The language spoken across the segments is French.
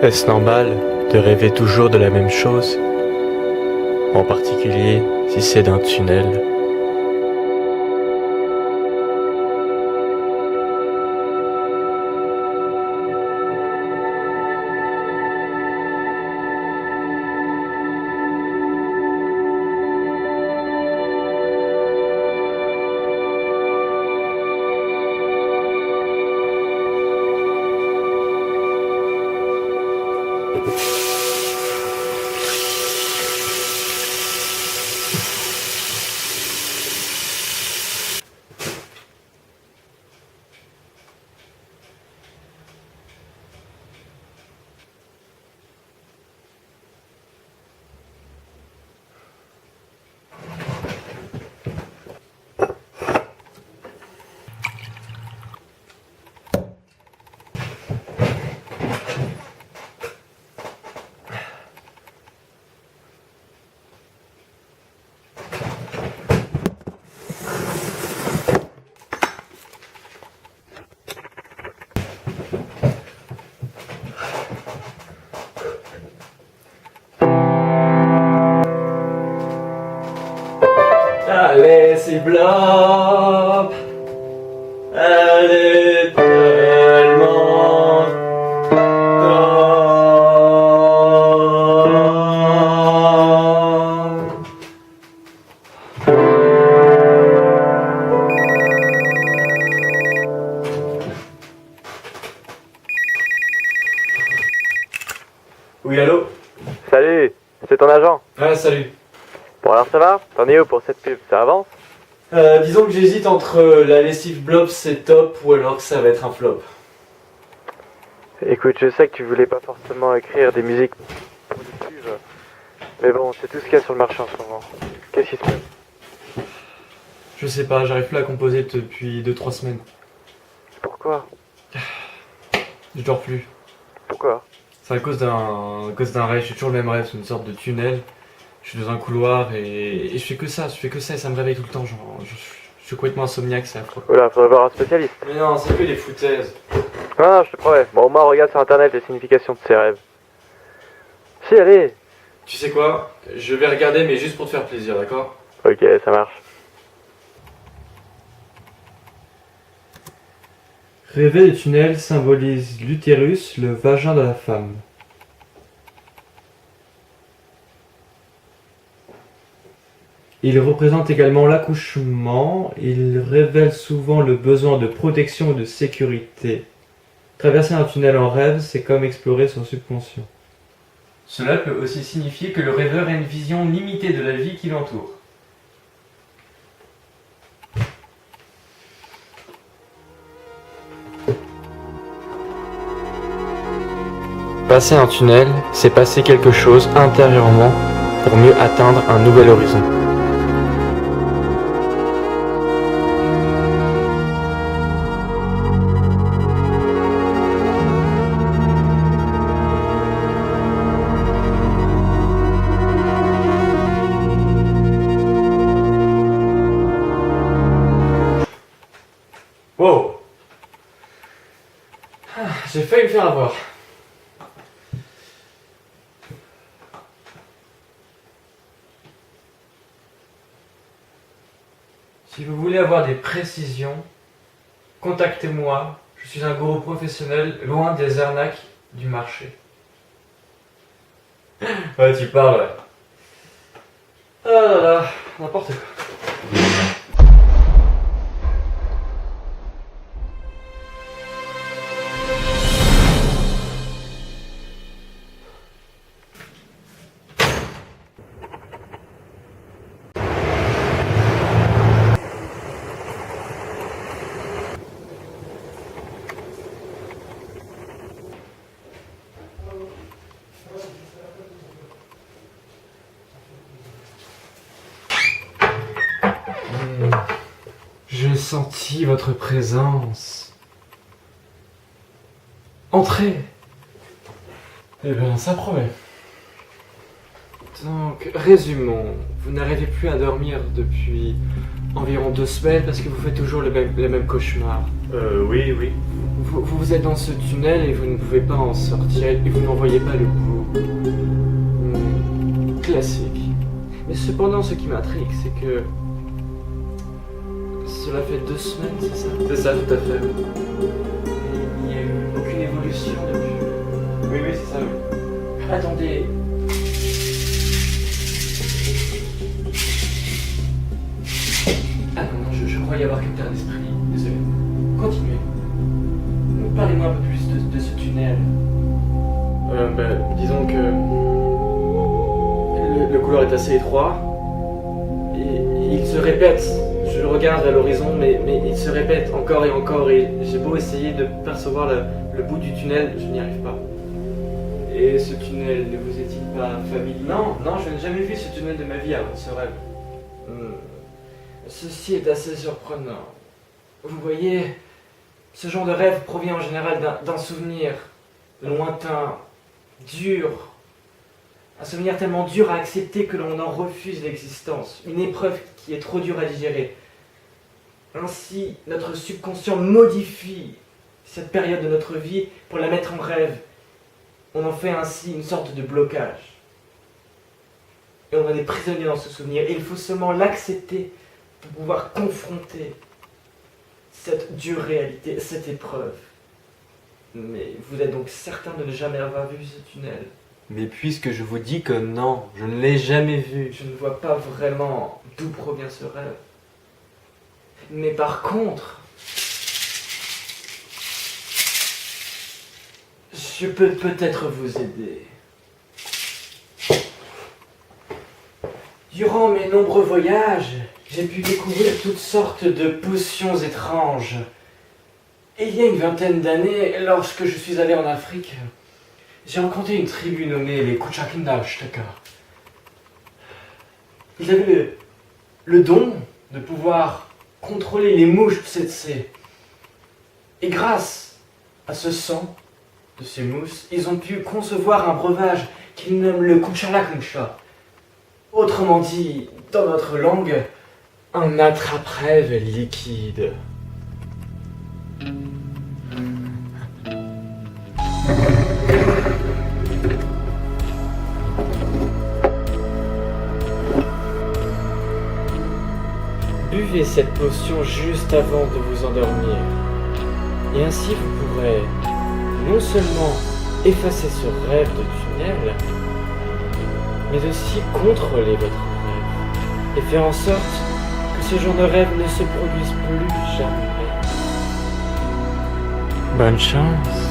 Est-ce normal de rêver toujours de la même chose, en particulier si c'est d'un tunnel? Allez, c'est Blob. Elle est tellement Oui, allô? Salut, c'est ton agent. Ouais, salut. Bon alors ça va? T'en es où pour cette pub? Ça avance? Disons que j'hésite entre la lessive Blob c'est top ou alors que ça va être un flop. Écoute, je sais que tu voulais pas forcément écrire des musiques productives, mais bon, c'est tout ce qu'il y a sur le marché en ce moment. Qu'est-ce qui se passe? Je sais pas, j'arrive plus à composer depuis 2-3 semaines. Pourquoi? Je dors plus. Pourquoi? C'est à cause d'un rêve, j'ai toujours le même rêve, c'est une sorte de tunnel. Je suis dans un couloir et je fais que ça, et ça me réveille tout le temps, genre, je suis complètement insomniaque, c'est affreux. Oula, faudrait voir un spécialiste. Mais non, c'est que des foutaises. Ah, je te promets. Bon, au moins regarde sur internet les significations de ces rêves. Si, allez. Tu sais quoi? Je vais regarder mais juste pour te faire plaisir, d'accord? Ok, ça marche. Rêver des tunnels symbolise l'utérus, le vagin de la femme. Il représente également l'accouchement, il révèle souvent le besoin de protection et de sécurité. Traverser un tunnel en rêve, c'est comme explorer son subconscient. Cela peut aussi signifier que le rêveur a une vision limitée de la vie qui l'entoure. Passer un tunnel, c'est passer quelque chose intérieurement pour mieux atteindre un nouvel horizon. Wow! J'ai failli me faire avoir. Si vous voulez avoir des précisions, contactez-moi. Je suis un gourou professionnel, loin des arnaques du marché. Ouais, tu parles, ouais. Ah là là, n'importe quoi. J'ai senti votre présence. Entrez. Eh bien, ça promet. Donc, résumons. Vous n'arrivez plus à dormir depuis environ 2 semaines parce que vous faites toujours les mêmes cauchemars. Oui, oui. Vous êtes dans ce tunnel et vous ne pouvez pas en sortir et vous n'en voyez pas le bout. Classique. Mais cependant, ce qui m'intrigue, c'est que cela fait 2 semaines, c'est ça? C'est ça, tout à fait. Et il n'y a eu aucune évolution depuis. Oui, oui, c'est ça, oui. Attendez. Ah non, je crois y avoir quelqu'un d'esprit. Désolé. Continuez. Parlez-moi un peu plus de ce tunnel. Disons que le couloir est assez étroit et il se répète. Je regarde vers l'horizon, mais il se répète encore et encore et j'ai beau essayer de percevoir le bout du tunnel, je n'y arrive pas. Et ce tunnel ne vous est-il pas familier? Non, je n'ai jamais vu ce tunnel de ma vie avant ce rêve. Ceci est assez surprenant. Vous voyez, ce genre de rêve provient en général d'un souvenir lointain, dur. Un souvenir tellement dur à accepter que l'on en refuse l'existence. Une épreuve qui est trop dure à digérer. Ainsi, notre subconscient modifie cette période de notre vie pour la mettre en rêve. On en fait ainsi une sorte de blocage. Et on est prisonnier dans ce souvenir. Et il faut seulement l'accepter pour pouvoir confronter cette dure réalité, cette épreuve. Mais vous êtes donc certain de ne jamais avoir vu ce tunnel? Mais puisque je vous dis que non, je ne l'ai jamais vu. Je ne vois pas vraiment d'où provient ce rêve. Mais par contre, je peux peut-être vous aider. Durant mes nombreux voyages, j'ai pu découvrir toutes sortes de potions étranges. Et il y a une 20aine d'années, lorsque je suis allé en Afrique, j'ai rencontré une tribu nommée les Kuchakindashtaka. Ils avaient le don de pouvoir contrôler les mouches tsetse. Et grâce à ce sang de ces mousses, ils ont pu concevoir un breuvage qu'ils nomment le Kuchalakunsha. Autrement dit, dans notre langue, un attrape-rêve liquide. Buvez cette potion juste avant de vous endormir. Et ainsi vous pourrez non seulement effacer ce rêve de tunnel, mais aussi contrôler votre rêve et faire en sorte que ce genre de rêve ne se produise plus jamais. Bonne chance.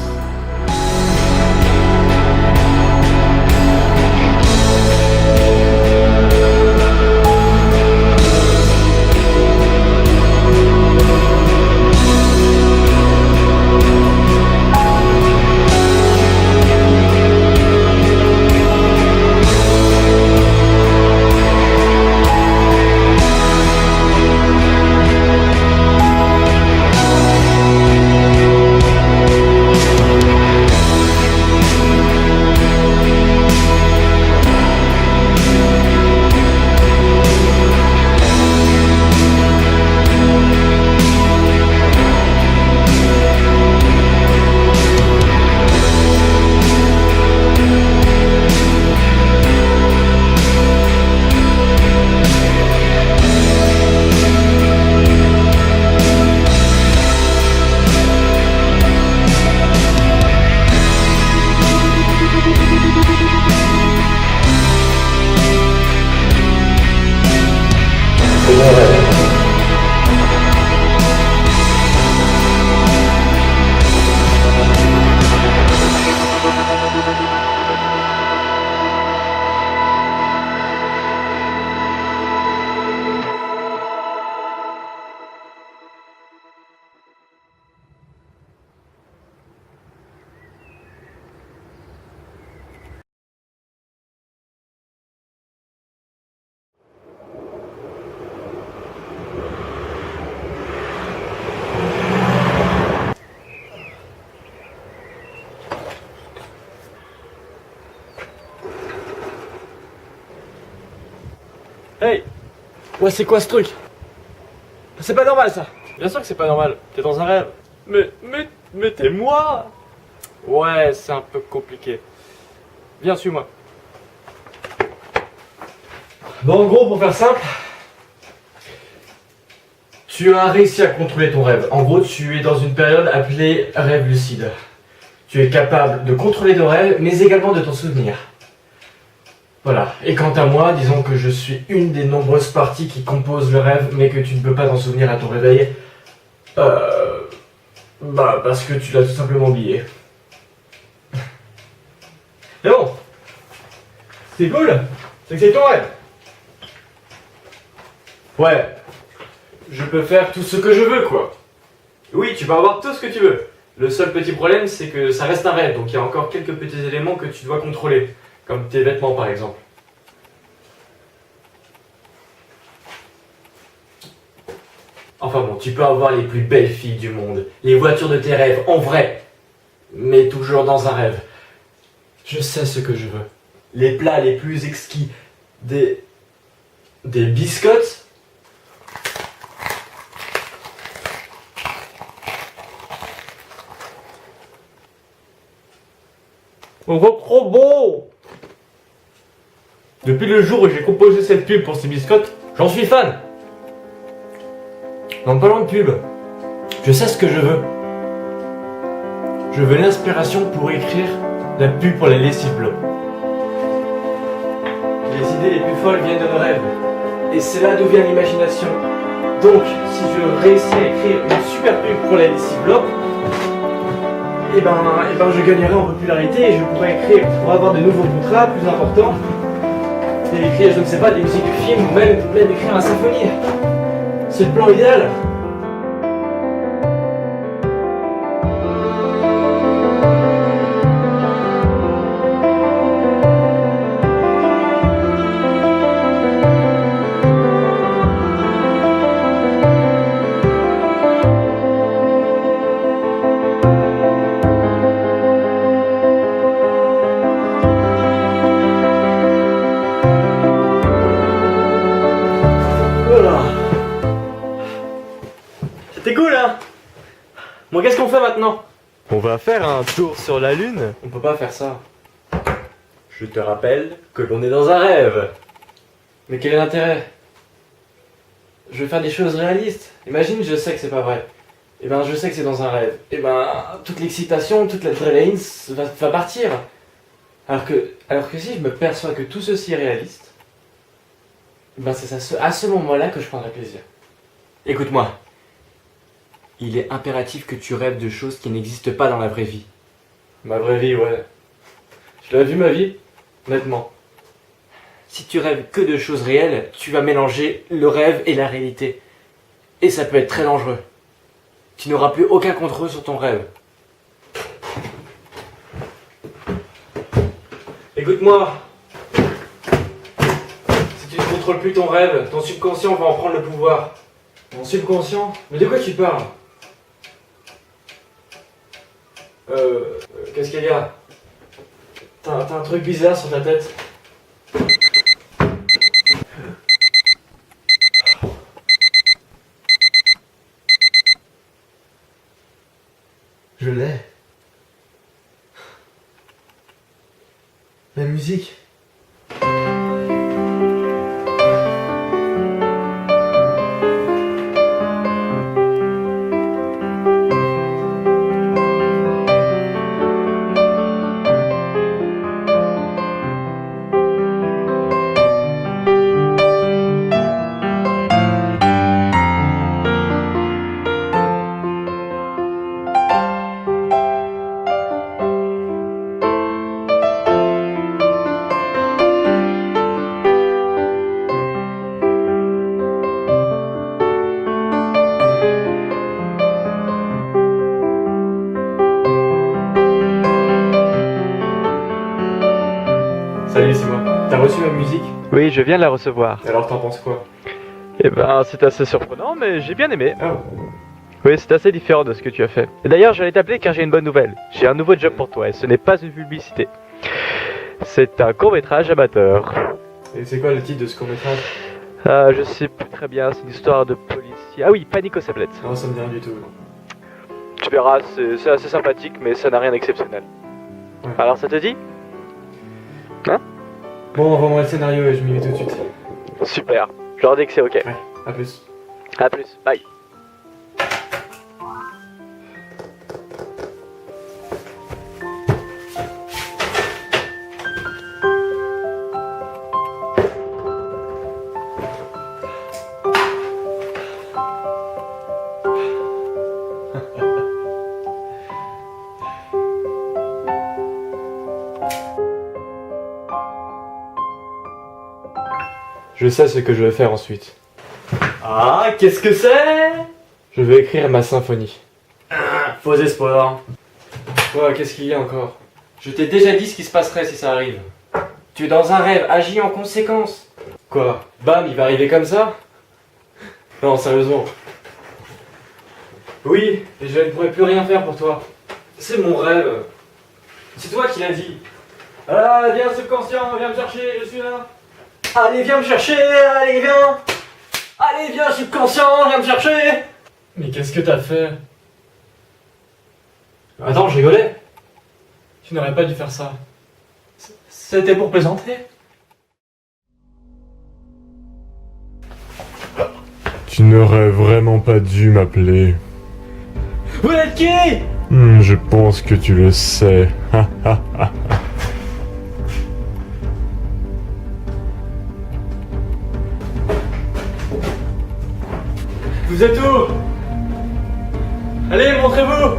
Hey! Ouais, c'est quoi ce truc? C'est pas normal ça! Bien sûr que c'est pas normal, t'es dans un rêve. Mais t'es moi! Ouais, c'est un peu compliqué. Viens, suis-moi. Bon, en gros, pour faire simple, tu as réussi à contrôler ton rêve. En gros, tu es dans une période appelée rêve lucide. Tu es capable de contrôler ton rêve, mais également de t'en souvenir. Voilà. Et quant à moi, disons que je suis une des nombreuses parties qui composent le rêve, mais que tu ne peux pas t'en souvenir à ton réveil. Parce que tu l'as tout simplement oublié. Mais bon, c'est cool, c'est que c'est ton rêve. Ouais, je peux faire tout ce que je veux, quoi. Oui, tu peux avoir tout ce que tu veux. Le seul petit problème, c'est que ça reste un rêve, donc il y a encore quelques petits éléments que tu dois contrôler, comme tes vêtements par exemple. Enfin bon, tu peux avoir les plus belles filles du monde, les voitures de tes rêves, en vrai, mais toujours dans un rêve. Je sais ce que je veux. Les plats les plus exquis, des biscottes. On voit trop beau! Depuis le jour où j'ai composé cette pub pour ces biscottes, j'en suis fan! En parlant de pub, je sais ce que je veux. Je veux l'inspiration pour écrire la pub pour les lessives Blo. Les idées les plus folles viennent de nos rêves. Et c'est là d'où vient l'imagination. Donc, si je réussis à écrire une super pub pour les lessives Blo, et ben je gagnerai en popularité et je pourrais écrire pour avoir de nouveaux contrats plus importants. Et écrire, je ne sais pas, des musiques de films ou même écrire un symphonie. C'est le plan idéal. Voilà. C'était cool, hein? Bon, qu'est-ce qu'on fait maintenant? On va faire un tour sur la Lune. On peut pas faire ça. Je te rappelle que l'on est dans un rêve. Mais quel est l'intérêt? Je veux faire des choses réalistes. Imagine, je sais que c'est pas vrai. Et ben, je sais que c'est dans un rêve. Et ben, toute l'excitation, toute l'adrénaline va partir. Alors que si je me perçois que tout ceci est réaliste, ben c'est à ce moment-là que je prendrai plaisir. Écoute-moi. Il est impératif que tu rêves de choses qui n'existent pas dans la vraie vie. Ma vraie vie, ouais. Je l'ai vu ma vie, honnêtement. Si tu rêves que de choses réelles, tu vas mélanger le rêve et la réalité. Et ça peut être très dangereux. Tu n'auras plus aucun contrôle sur ton rêve. Écoute-moi. Si tu ne contrôles plus ton rêve, ton subconscient va en prendre le pouvoir. Mon subconscient? Mais de quoi tu parles? Qu'est-ce qu'il y a? T'as un truc bizarre sur ta tête. Je l'ai. La musique. Salut, c'est moi. T'as reçu ma musique? Oui, je viens de la recevoir. Alors t'en penses quoi? Eh ben, c'est assez surprenant, mais j'ai bien aimé. Ah, Oui, c'est assez différent de ce que tu as fait. Et d'ailleurs, j'allais t'appeler car j'ai une bonne nouvelle. J'ai un nouveau job pour toi et ce n'est pas une publicité. C'est un court-métrage amateur. et c'est quoi le titre de ce court-métrage? Je sais plus très bien, c'est une histoire de policier. Ah oui, Panique aux tablettes. Non, ça me dit rien du tout. Tu verras, c'est assez sympathique, mais ça n'a rien d'exceptionnel. Ouais. Alors ça te dit? Bon, envoie-moi le scénario et je m'y mets tout de suite. Super, je leur dis que c'est ok. Ouais, à plus. À plus, bye. Je sais ce que je vais faire ensuite. Ah, qu'est-ce que c'est? Je vais écrire ma symphonie. Faux espoir. Quoi, qu'est-ce qu'il y a encore? Je t'ai déjà dit ce qui se passerait si ça arrive. Tu es dans un rêve, agis en conséquence. Quoi? Bam, il va arriver comme ça? Non, sérieusement. Oui, et je ne pourrai plus rien faire pour toi. C'est mon rêve. C'est toi qui l'as dit. Ah, viens subconscient, viens me chercher, je suis là. Allez, viens me chercher, allez, viens. Allez, viens subconscient, viens me chercher. Mais qu'est-ce que t'as fait? Attends, je rigolais. Tu n'aurais pas dû faire ça. C'était pour plaisanter. Tu n'aurais vraiment pas dû m'appeler. Vous êtes qui? Je pense que tu le sais. Vous êtes où? Allez, montrez-vous.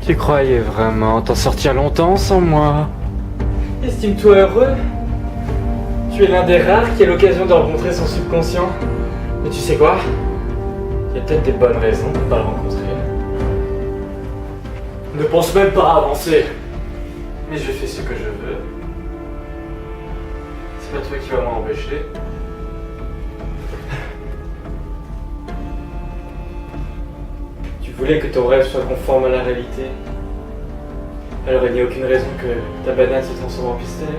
Tu croyais vraiment t'en sortir longtemps sans moi? Estime-toi heureux. Tu es l'un des rares qui a l'occasion de rencontrer son subconscient. Mais tu sais quoi? Il y a peut-être des bonnes raisons de ne pas le rencontrer. Ne pense même pas à avancer. Mais je fais ce que je veux. C'est pas toi qui vas m'empêcher. Tu voulais que ton rêve soit conforme à la réalité. Alors il n'y a aucune raison que ta banane se transforme en pistolet.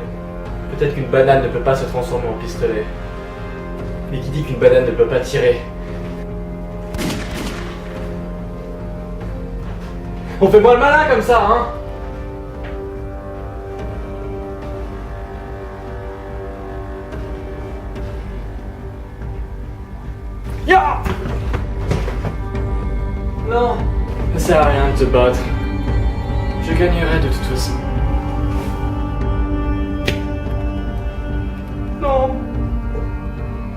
Peut-être qu'une banane ne peut pas se transformer en pistolet. Mais qui dit qu'une banane ne peut pas tirer? On fait moins le malin comme ça, hein? Ya! Non, ça sert à rien de te battre. Je gagnerai de toute façon. Non.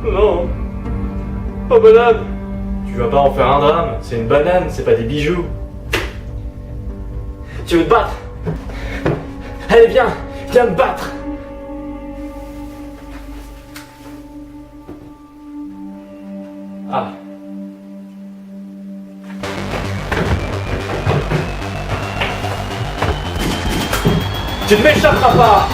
Non. Oh banane. Tu vas pas en faire un drame, c'est une banane, c'est pas des bijoux. Tu veux te battre? Allez viens, viens me battre. Ah. Tu ne m'échapperas pas.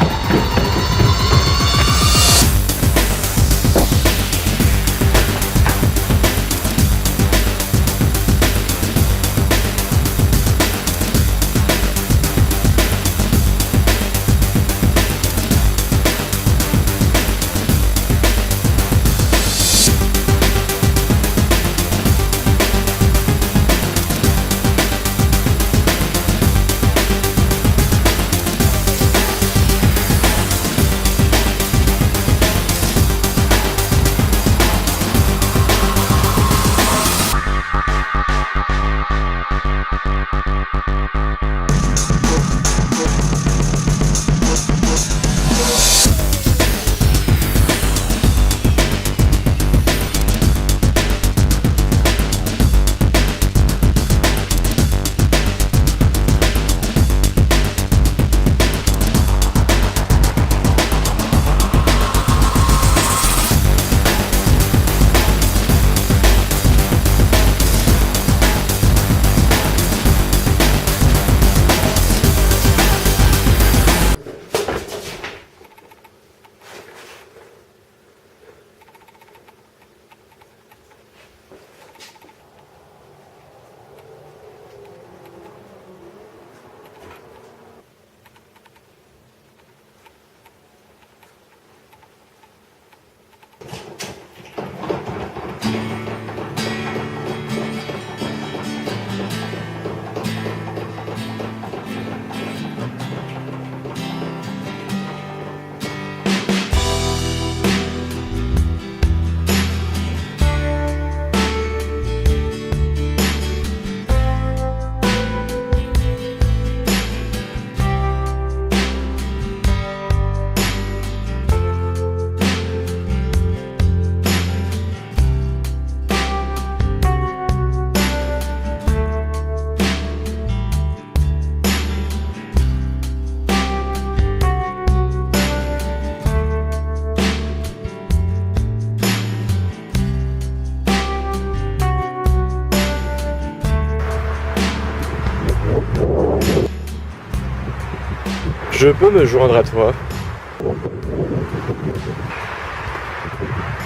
Je peux me joindre à toi.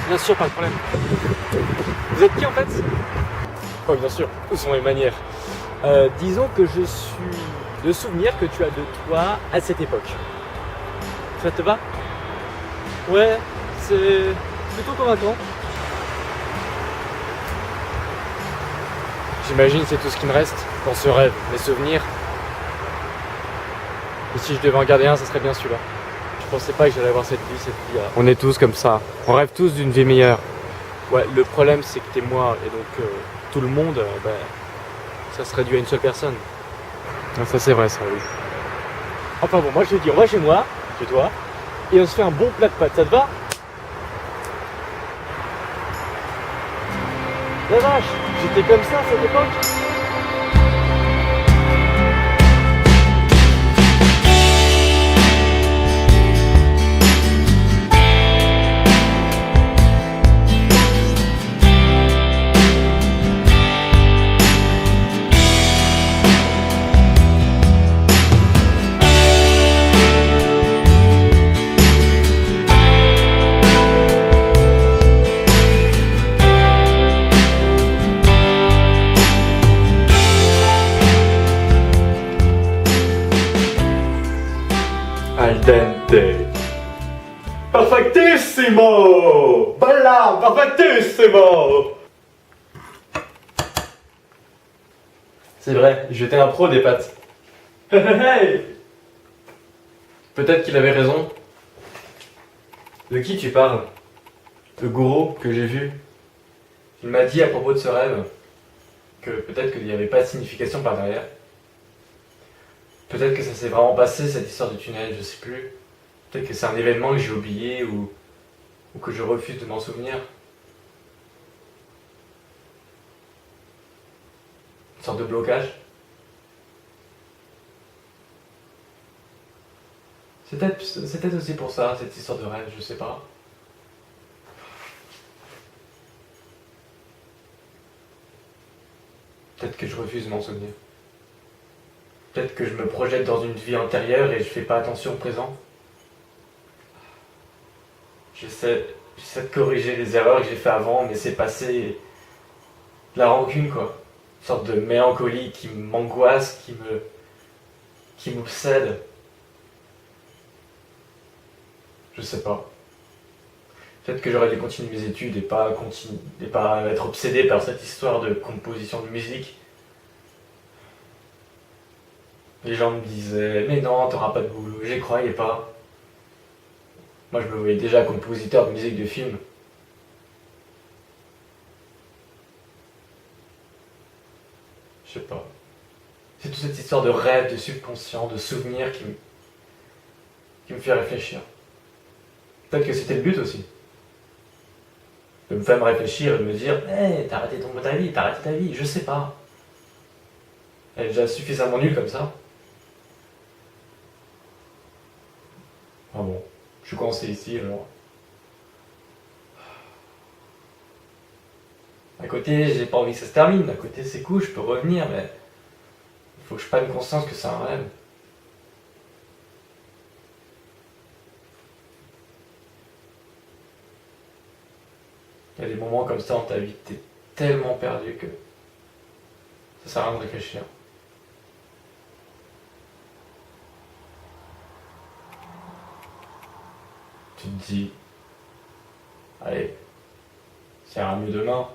Bien sûr, pas de problème. Vous êtes qui en fait? Oh, bien sûr, où sont les manières? Disons que je suis de souvenir que tu as de toi à cette époque. Ça te va? Ouais, c'est plutôt convaincant. J'imagine c'est tout ce qui me reste dans ce rêve, mes souvenirs. Et si je devais en garder un, ça serait bien celui-là. Je pensais pas que j'allais avoir cette vie-là. On est tous comme ça. On rêve tous d'une vie meilleure. Ouais, le problème c'est que t'es moi, et donc tout le monde, ça se réduit à une seule personne. Ah, ça c'est vrai ça, oui. Enfin bon, moi je te dis, on va chez moi, chez toi, et on se fait un bon plat de pâtes, ça te va? La vache, j'étais comme ça à cette époque. Al dente. Perfectissimo! Bella, perfectissimo! C'est vrai, j'étais un pro des pâtes. Hey! Peut-être qu'il avait raison. De qui tu parles? Le gourou que j'ai vu. Il m'a dit à propos de ce rêve que peut-être qu'il n'y avait pas de signification par derrière. Peut-être que ça s'est vraiment passé cette histoire du tunnel, je sais plus. Peut-être que c'est un événement que j'ai oublié ou que je refuse de m'en souvenir. Une sorte de blocage. C'est peut-être aussi pour ça, cette histoire de rêve, je sais pas. Peut-être que je refuse de m'en souvenir. Peut-être que je me projette dans une vie antérieure et je fais pas attention au présent. J'essaie de corriger les erreurs que j'ai fait avant, mais c'est passé de la rancune quoi. Une sorte de mélancolie qui m'angoisse, qui m'obsède. Je sais pas. Peut-être que j'aurais dû continuer mes études et pas être obsédé par cette histoire de composition de musique. Les gens me disaient, mais non, t'auras pas de boulot. J'y croyais pas. Moi, je me voyais déjà compositeur de musique de film. Je sais pas. C'est toute cette histoire de rêve, de subconscient, de souvenirs qui me fait réfléchir. Peut-être que c'était le but aussi. De me faire me réfléchir et de me dire, hey, t'as arrêté ta vie, je sais pas. Elle est déjà suffisamment nulle comme ça. Ah bon, je suis coincé ici alors. À côté, j'ai pas envie que ça se termine, à côté c'est cool, je peux revenir, mais il faut que je prenne conscience que c'est un rêve. Il y a des moments comme ça dans ta vie, t'es tellement perdu que ça sert à rien de réfléchir. Tu te dis, allez, ça ira mieux demain.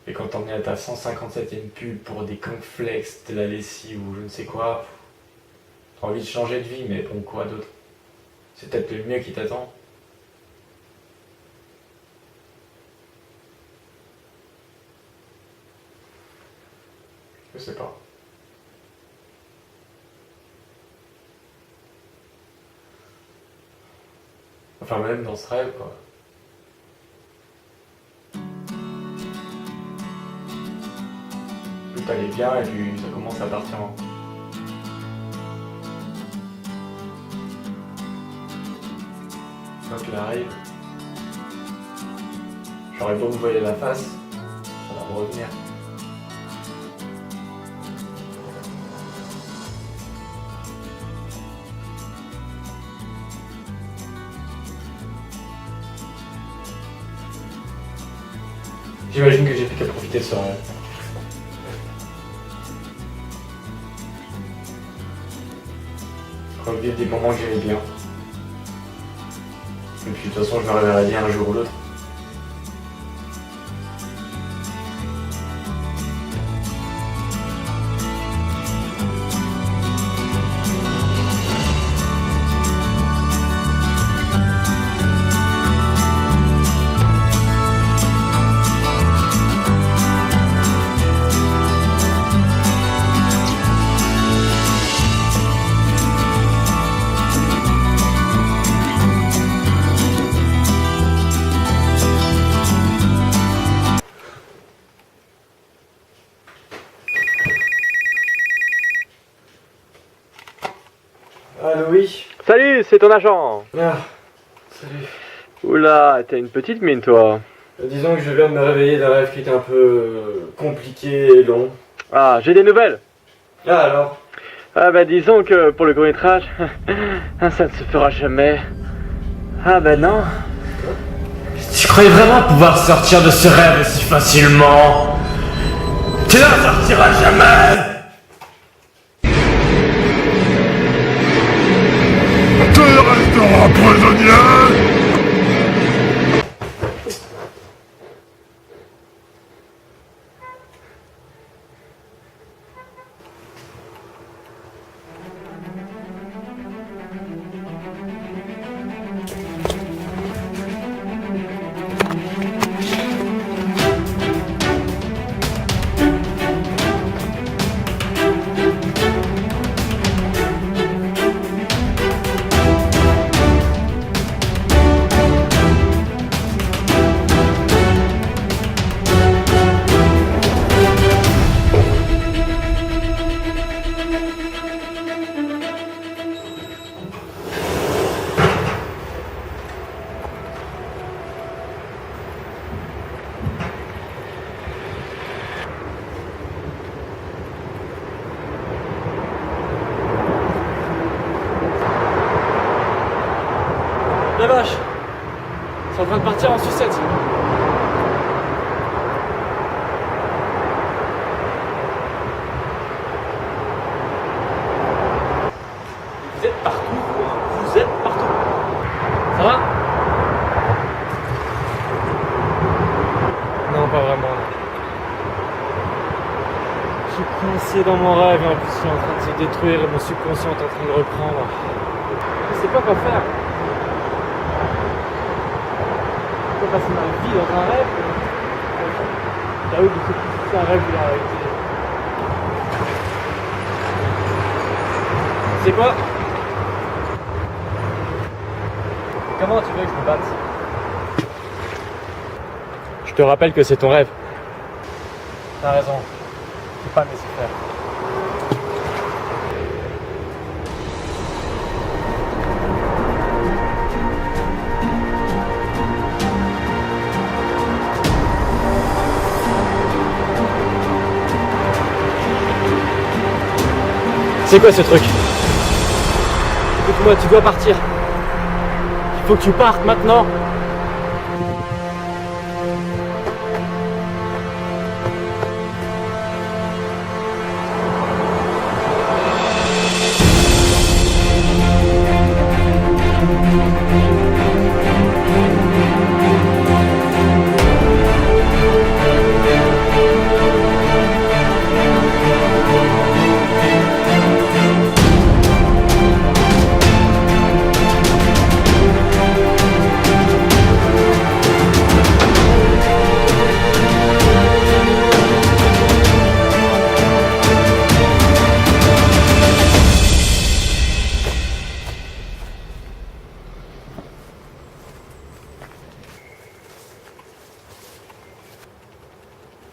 Et quand t'en es à ta 157e pub pour des cornflakes, de la lessive ou je ne sais quoi, t'as envie de changer de vie, mais bon, quoi d'autre? C'est peut-être le mieux qui t'attend. Je sais pas. Enfin, même dans ce rêve, quoi. Plus t'allais bien et puis ça commence à partir en... Quand il arrive, j'aurais beau me voiler la face, ça va me revenir. J'imagine que j'ai fait qu'à profiter de ce rêve. Revivre des moments que j'aimais bien. Et puis de toute façon, je me réveillerai bien un jour ou l'autre. Allô, oui. Salut, c'est ton agent. Ah, salut. Oula, t'as une petite mine toi. Disons que je viens de me réveiller d'un rêve qui était un peu compliqué et long. Ah, j'ai des nouvelles. Ah alors? Ah bah disons que pour le court-métrage, ça ne se fera jamais. Ah bah non. Tu croyais vraiment pouvoir sortir de ce rêve si facilement? Tu n'en sortiras jamais! Tu resteras prisonnier! La vache, c'est en train de partir en sucette. Vous êtes partout, vous êtes partout. Ça va? Non, pas vraiment. Je suis coincé dans mon rêve et en plus je suis en train de se détruire et mon subconscient est en train de le reprendre. Je sais pas quoi faire. Je peux passer ma vie dans un rêve. J'avoue que c'est un rêve de la réalité. C'est quoi? Comment tu veux que je me batte? Je te rappelle que c'est ton rêve. T'as raison. C'est pas nécessaire. C'est quoi ce truc? Écoute-moi, tu dois partir. Il faut que tu partes maintenant.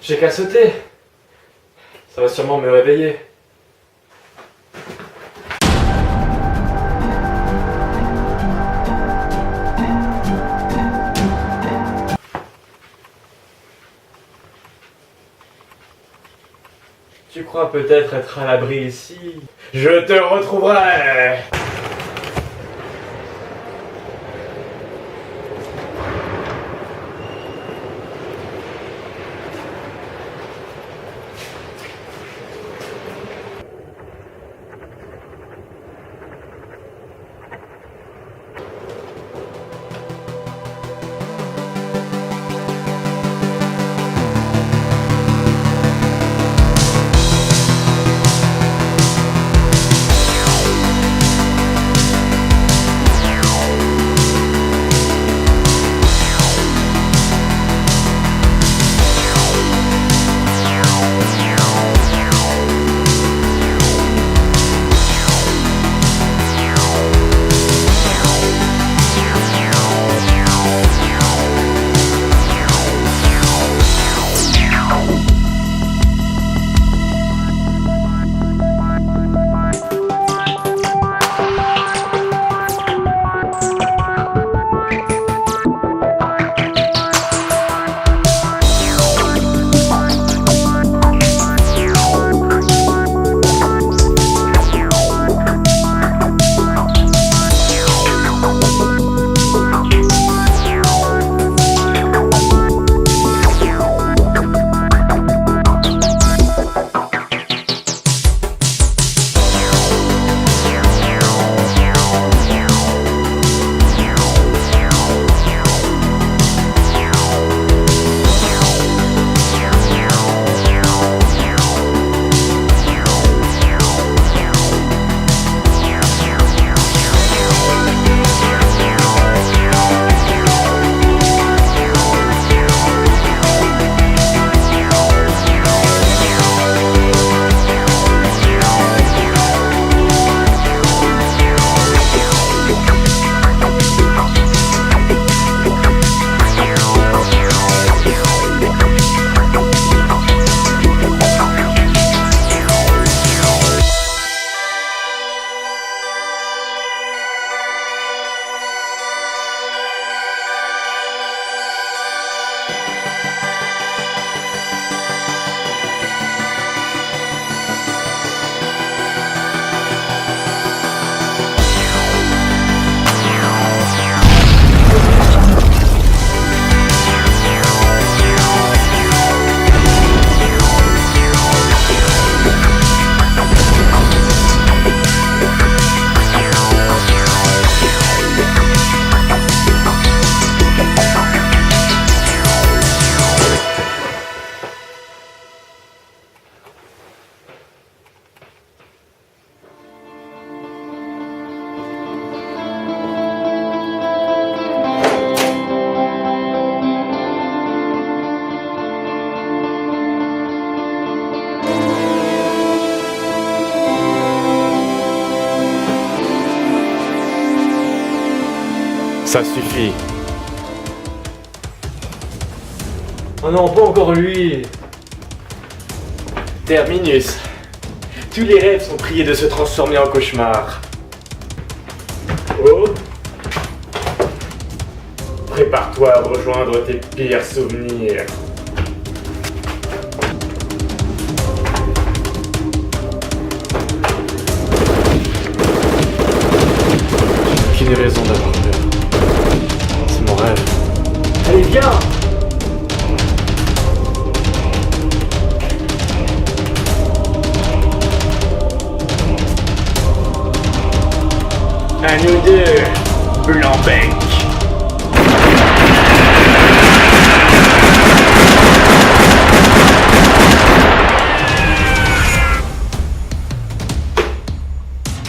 J'ai qu'à sauter. Ça va sûrement me réveiller. Tu crois peut-être être à l'abri ici? Je te retrouverai! Ça suffit. Oh non, pas encore lui. Terminus. Tous les rêves sont priés de se transformer en cauchemar. Oh. Prépare-toi à rejoindre tes pires souvenirs. Aucune raison d'avoir peur. C'est mon rêve. Allez, viens. À nous deux, Blanc-Bec.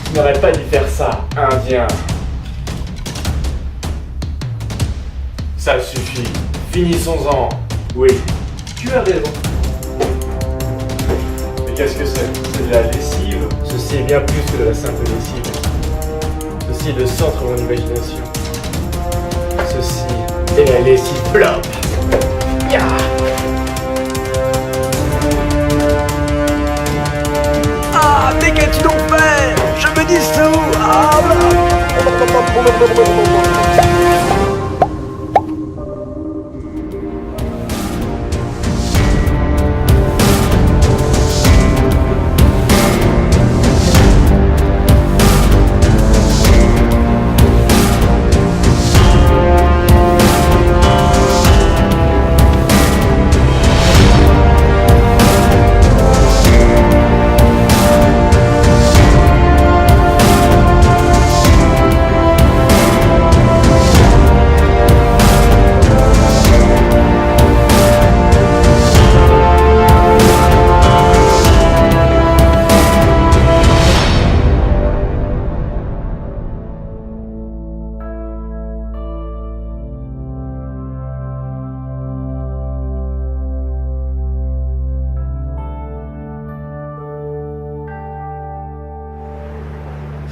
Tu n'aurais pas dû faire ça, Indien. Ça suffit. Finissons-en. Oui, tu as raison. Mais qu'est-ce que c'est? C'est de la lessive. Ceci est bien plus que de la simple lessive. Ceci est le centre de mon imagination. Ceci est la lessive Plop. Ya. Ah, mais qu'as-tu donc fait? Je me dissous. Ah,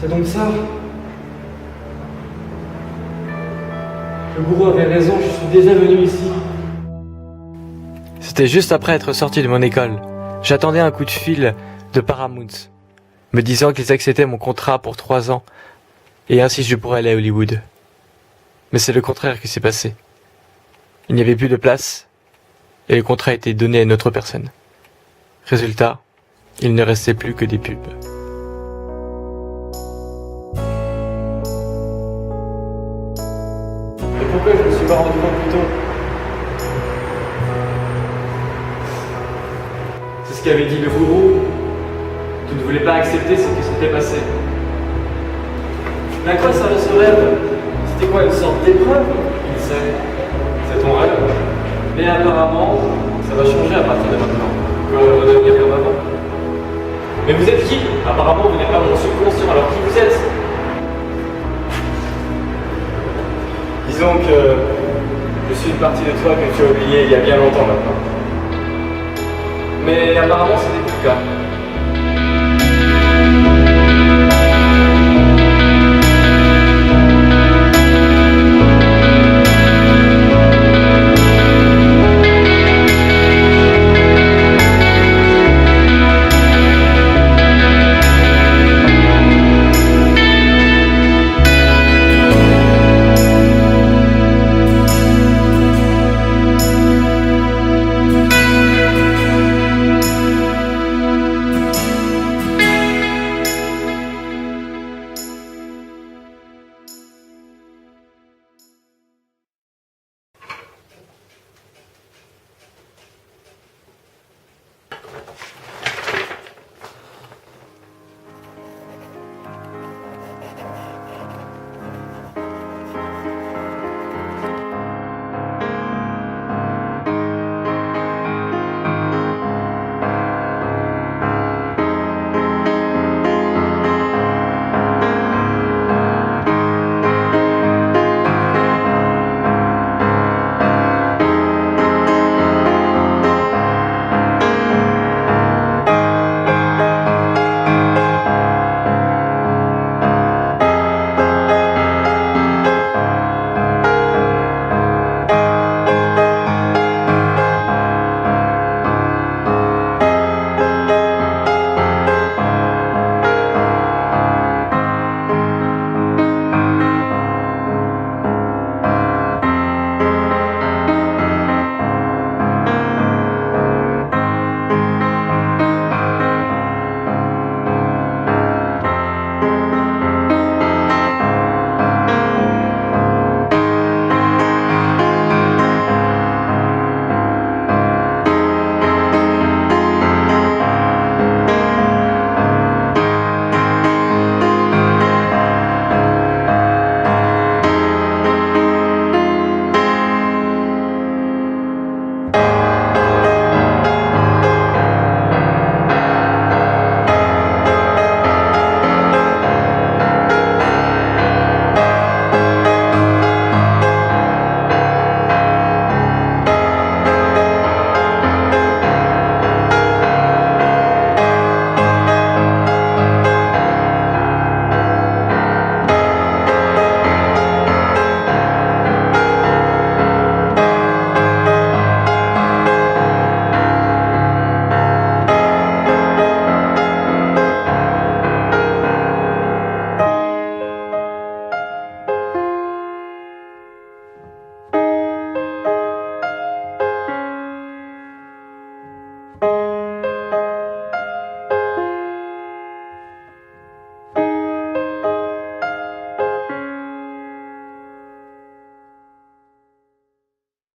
C'est donc ça. Le gourou avait raison, je suis déjà venu ici. C'était juste après être sorti de mon école. J'attendais un coup de fil de Paramount, me disant qu'ils acceptaient mon contrat pour 3 ans, et ainsi je pourrais aller à Hollywood. Mais c'est le contraire qui s'est passé. Il n'y avait plus de place, et le contrat a été donné à une autre personne. Résultat, il ne restait plus que des pubs. Et pourquoi je me suis pas rendu compte plus tôt? C'est ce qu'avait dit le gourou. Tu ne voulais pas accepter ce qui s'était passé. Mais à quoi servait ce rêve? C'était quoi, une sorte d'épreuve? Il sait. C'est ton rêve. Mais apparemment, ça va changer à partir de maintenant. Tu vas redevenir comme avant. Mais vous êtes qui? Apparemment, vous n'êtes pas mon subconscient, alors qui vous êtes? Disons que je suis une partie de toi que tu as oubliée il y a bien longtemps maintenant. Mais apparemment, ce n'est plus le cas.